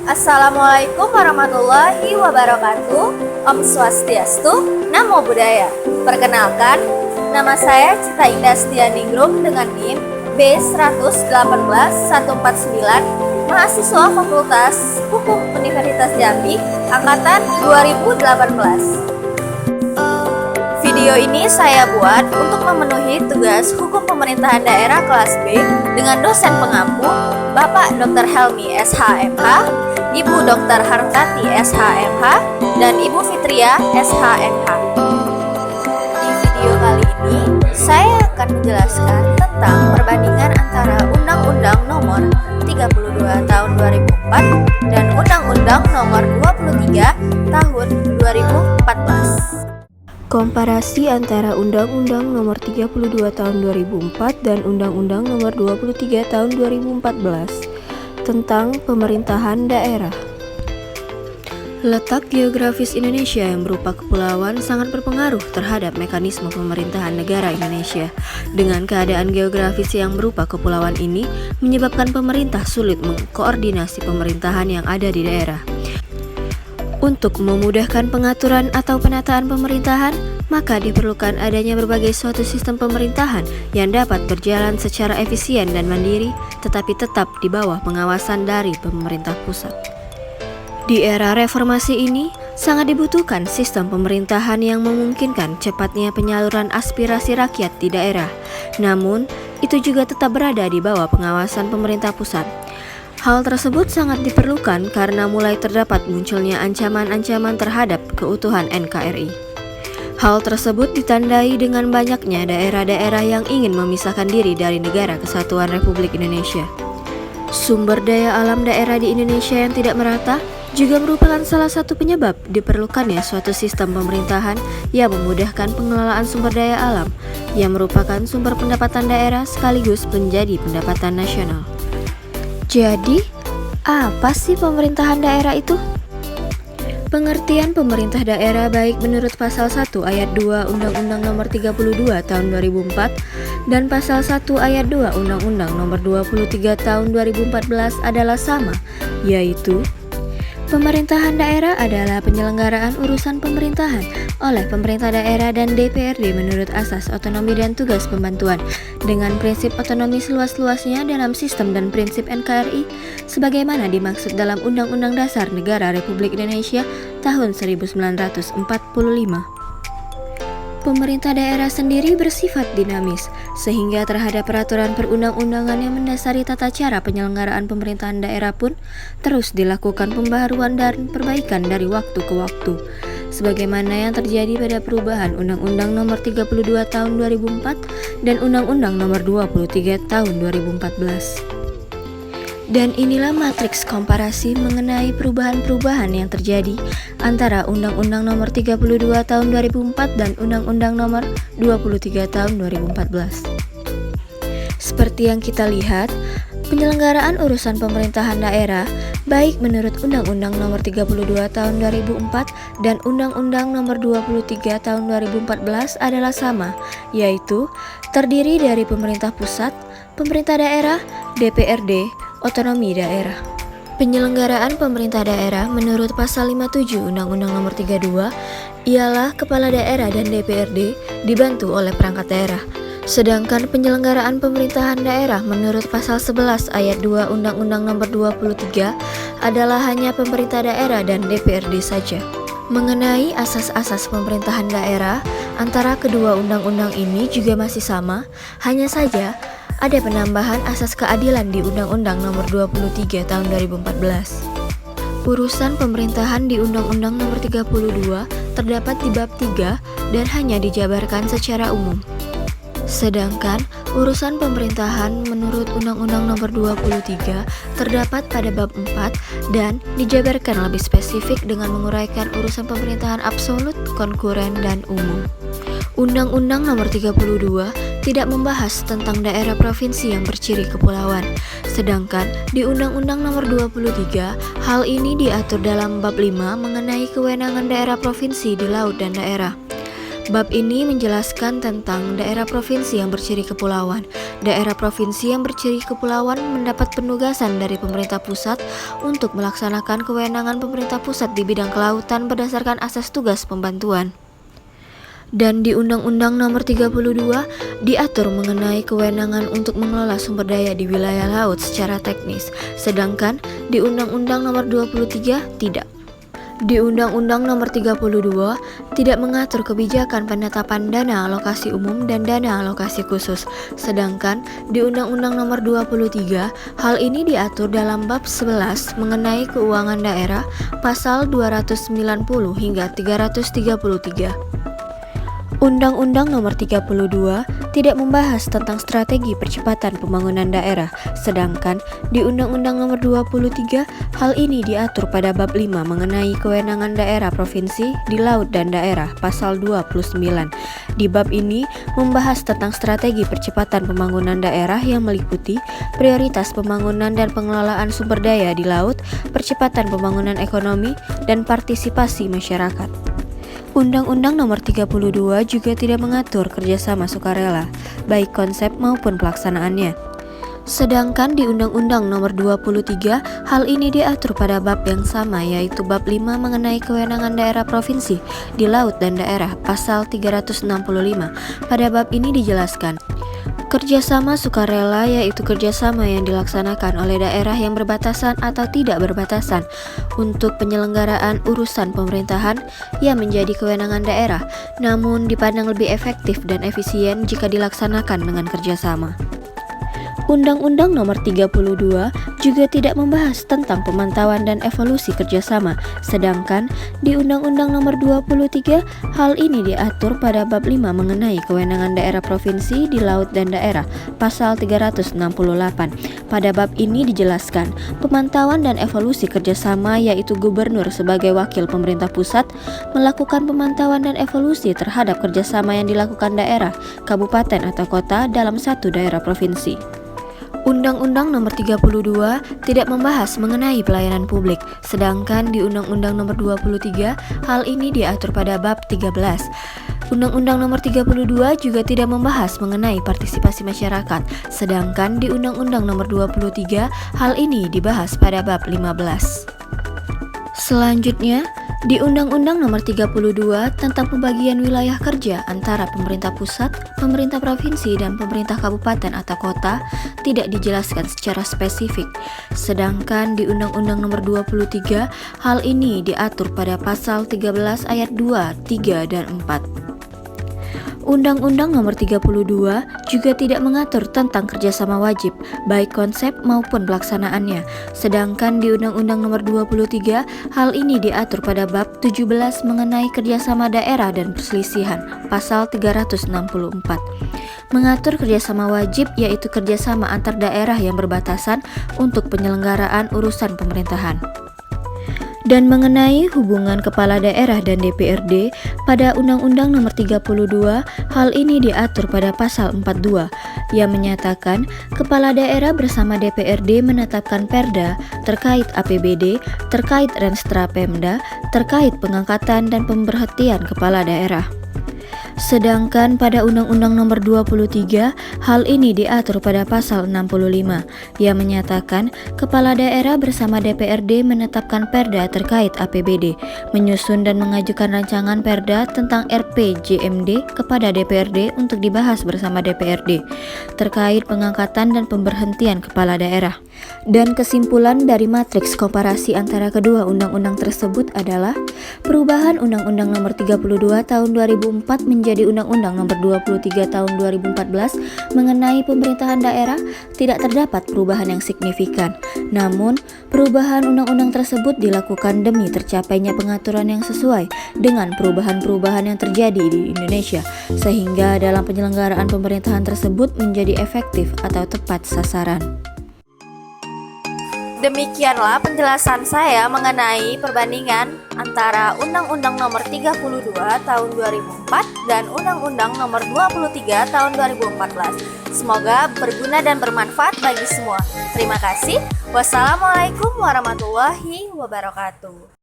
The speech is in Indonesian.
Assalamualaikum warahmatullahi wabarakatuh. Om Swastiastu, Namo Buddhaya. Perkenalkan, nama saya Cita Indah Setianingrum dengan NIM B118149, mahasiswa Fakultas Hukum Universitas Jambi, angkatan 2018. Video ini saya buat untuk memenuhi tugas hukum pemerintahan daerah kelas B dengan dosen pengampu Bapak Dr. Helmi SHMH, Ibu Dr. Hartati SHMH, dan Ibu Fitria SHMH. Di video kali ini, saya akan menjelaskan tentang perbandingan antara Undang-Undang Nomor 32 Tahun 2004 dan Undang-Undang Nomor 23 Tahun 2014. Komparasi antara Undang-Undang Nomor 32 Tahun 2004 dan Undang-Undang Nomor 23 Tahun 2014 tentang pemerintahan daerah. Letak geografis Indonesia yang berupa kepulauan sangat berpengaruh terhadap mekanisme pemerintahan negara Indonesia. Dengan keadaan geografis yang berupa kepulauan ini menyebabkan pemerintah sulit mengkoordinasi pemerintahan yang ada di daerah. Untuk memudahkan pengaturan atau penataan pemerintahan, maka diperlukan adanya berbagai suatu sistem pemerintahan yang dapat berjalan secara efisien dan mandiri, tetapi tetap di bawah pengawasan dari pemerintah pusat. Di era reformasi ini, sangat dibutuhkan sistem pemerintahan yang memungkinkan cepatnya penyaluran aspirasi rakyat di daerah. Namun, itu juga tetap berada di bawah pengawasan pemerintah pusat. Hal tersebut sangat diperlukan karena mulai terdapat munculnya ancaman-ancaman terhadap keutuhan NKRI. Hal tersebut ditandai dengan banyaknya daerah-daerah yang ingin memisahkan diri dari Negara Kesatuan Republik Indonesia. Sumber daya alam daerah di Indonesia yang tidak merata juga merupakan salah satu penyebab diperlukannya suatu sistem pemerintahan yang memudahkan pengelolaan sumber daya alam, yang merupakan sumber pendapatan daerah sekaligus menjadi pendapatan nasional. Jadi, apa sih pemerintahan daerah itu? Pengertian pemerintah daerah baik menurut pasal 1 ayat 2 Undang-Undang Nomor 32 Tahun 2004 dan pasal 1 ayat 2 Undang-Undang Nomor 23 Tahun 2014 adalah sama, yaitu pemerintahan daerah adalah penyelenggaraan urusan pemerintahan oleh pemerintah daerah dan DPRD menurut asas otonomi dan tugas pembantuan dengan prinsip otonomi seluas-luasnya dalam sistem dan prinsip NKRI sebagaimana dimaksud dalam Undang-Undang Dasar Negara Republik Indonesia tahun 1945. Pemerintah daerah sendiri bersifat dinamis, sehingga terhadap peraturan perundang-undangan yang mendasari tata cara penyelenggaraan pemerintahan daerah pun terus dilakukan pembaharuan dan perbaikan dari waktu ke waktu. Sebagaimana yang terjadi pada perubahan Undang-Undang Nomor 32 Tahun 2004 dan Undang-Undang Nomor 23 Tahun 2014. Dan inilah matriks komparasi mengenai perubahan-perubahan yang terjadi antara Undang-Undang Nomor 32 Tahun 2004 dan Undang-Undang Nomor 23 Tahun 2014. Seperti yang kita lihat, penyelenggaraan urusan pemerintahan daerah baik menurut Undang-Undang Nomor 32 Tahun 2004 dan Undang-Undang Nomor 23 Tahun 2014 adalah sama, yaitu terdiri dari pemerintah pusat, pemerintah daerah, DPRD, otonomi daerah. Penyelenggaraan pemerintah daerah menurut pasal 57 Undang-Undang Nomor 32 ialah kepala daerah dan DPRD dibantu oleh perangkat daerah. Sedangkan penyelenggaraan pemerintahan daerah menurut pasal 11 ayat 2 Undang-Undang Nomor 23 adalah hanya pemerintah daerah dan DPRD saja. Mengenai asas-asas pemerintahan daerah, antara kedua undang-undang ini juga masih sama, hanya saja ada penambahan asas keadilan di Undang-Undang Nomor 23 Tahun 2014. Urusan pemerintahan di Undang-Undang Nomor 32 terdapat di bab 3 dan hanya dijabarkan secara umum. Sedangkan urusan pemerintahan menurut Undang-Undang Nomor 23 terdapat pada bab 4 dan dijabarkan lebih spesifik dengan menguraikan urusan pemerintahan absolut, konkuren, dan umum. Undang-Undang Nomor 32 tidak membahas tentang daerah provinsi yang berciri kepulauan. Sedangkan di Undang-Undang Nomor 23, hal ini diatur dalam bab 5 mengenai kewenangan daerah provinsi di laut dan daerah. Bab ini menjelaskan tentang daerah provinsi yang berciri kepulauan daerah provinsi yang berciri kepulauan mendapat penugasan dari pemerintah pusat untuk melaksanakan kewenangan pemerintah pusat di bidang kelautan berdasarkan asas tugas pembantuan. Dan di Undang-Undang Nomor 32 diatur mengenai kewenangan untuk mengelola sumber daya di wilayah laut secara teknis, sedangkan di Undang-Undang Nomor 23 tidak. Di Undang-Undang Nomor 32 tidak mengatur kebijakan penetapan dana alokasi umum dan dana alokasi khusus, sedangkan di Undang-Undang Nomor 23 hal ini diatur dalam bab 11 mengenai keuangan daerah pasal 290 hingga 333. Undang-Undang Nomor 32 tidak membahas tentang strategi percepatan pembangunan daerah, sedangkan di Undang-Undang Nomor 23 hal ini diatur pada bab 5 mengenai kewenangan daerah provinsi di laut dan daerah pasal 29. Di bab ini membahas tentang strategi percepatan pembangunan daerah yang meliputi prioritas pembangunan dan pengelolaan sumber daya di laut, percepatan pembangunan ekonomi, dan partisipasi masyarakat. Undang-Undang Nomor 32 juga tidak mengatur kerjasama sukarela, baik konsep maupun pelaksanaannya. Sedangkan di Undang-Undang Nomor 23, hal ini diatur pada bab yang sama, yaitu bab 5 mengenai kewenangan daerah provinsi di laut dan daerah pasal 365. Pada bab ini dijelaskan, kerjasama sukarela yaitu kerjasama yang dilaksanakan oleh daerah yang berbatasan atau tidak berbatasan untuk penyelenggaraan urusan pemerintahan yang menjadi kewenangan daerah, namun dipandang lebih efektif dan efisien jika dilaksanakan dengan kerjasama. Undang-Undang Nomor 32 juga tidak membahas tentang pemantauan dan evolusi kerjasama, sedangkan di Undang-Undang Nomor 23 hal ini diatur pada bab 5 mengenai kewenangan daerah provinsi di laut dan daerah pasal 368. Pada bab ini dijelaskan pemantauan dan evolusi kerjasama yaitu gubernur sebagai wakil pemerintah pusat melakukan pemantauan dan evolusi terhadap kerjasama yang dilakukan daerah, kabupaten atau kota dalam satu daerah provinsi. Undang-Undang Nomor 32 tidak membahas mengenai pelayanan publik, sedangkan di Undang-Undang Nomor 23 hal ini diatur pada bab 13. Undang-Undang Nomor 32 juga tidak membahas mengenai partisipasi masyarakat, sedangkan di Undang-Undang Nomor 23 hal ini dibahas pada bab 15. Selanjutnya, di Undang-Undang Nomor 32 tentang pembagian wilayah kerja antara pemerintah pusat, pemerintah provinsi, dan pemerintah kabupaten atau kota tidak dijelaskan secara spesifik. Sedangkan di Undang-Undang Nomor 23, hal ini diatur pada pasal 13 ayat 2, 3, dan 4. Undang-Undang Nomor 32 juga tidak mengatur tentang kerjasama wajib, baik konsep maupun pelaksanaannya. Sedangkan di Undang-Undang Nomor 23, hal ini diatur pada bab 17 mengenai kerjasama daerah dan perselisihan, pasal 364. Mengatur kerjasama wajib yaitu kerjasama antar daerah yang berbatasan untuk penyelenggaraan urusan pemerintahan. Dan mengenai hubungan kepala daerah dan DPRD pada Undang-Undang Nomor 32, hal ini diatur pada pasal 42 yang menyatakan kepala daerah bersama DPRD menetapkan perda terkait APBD, terkait Renstra Pemda, terkait pengangkatan dan pemberhentian kepala daerah. Sedangkan pada Undang-Undang Nomor 23, hal ini diatur pada pasal 65 yang menyatakan kepala daerah bersama DPRD menetapkan perda terkait APBD, menyusun dan mengajukan rancangan perda tentang RPJMD kepada DPRD untuk dibahas bersama DPRD terkait pengangkatan dan pemberhentian kepala daerah. Dan kesimpulan dari matriks komparasi antara kedua undang-undang tersebut adalah perubahan Undang-Undang Nomor 32 Tahun 2004 menjadi Undang-Undang Nomor 23 Tahun 2014 mengenai pemerintahan daerah tidak terdapat perubahan yang signifikan. Namun, perubahan undang-undang tersebut dilakukan demi tercapainya pengaturan yang sesuai dengan perubahan-perubahan yang terjadi di Indonesia, sehingga dalam penyelenggaraan pemerintahan tersebut menjadi efektif atau tepat sasaran. Demikianlah penjelasan saya mengenai perbandingan antara Undang-Undang Nomor 32 Tahun 2004 dan Undang-Undang Nomor 23 Tahun 2014. Semoga berguna dan bermanfaat bagi semua. Terima kasih. Wassalamualaikum warahmatullahi wabarakatuh.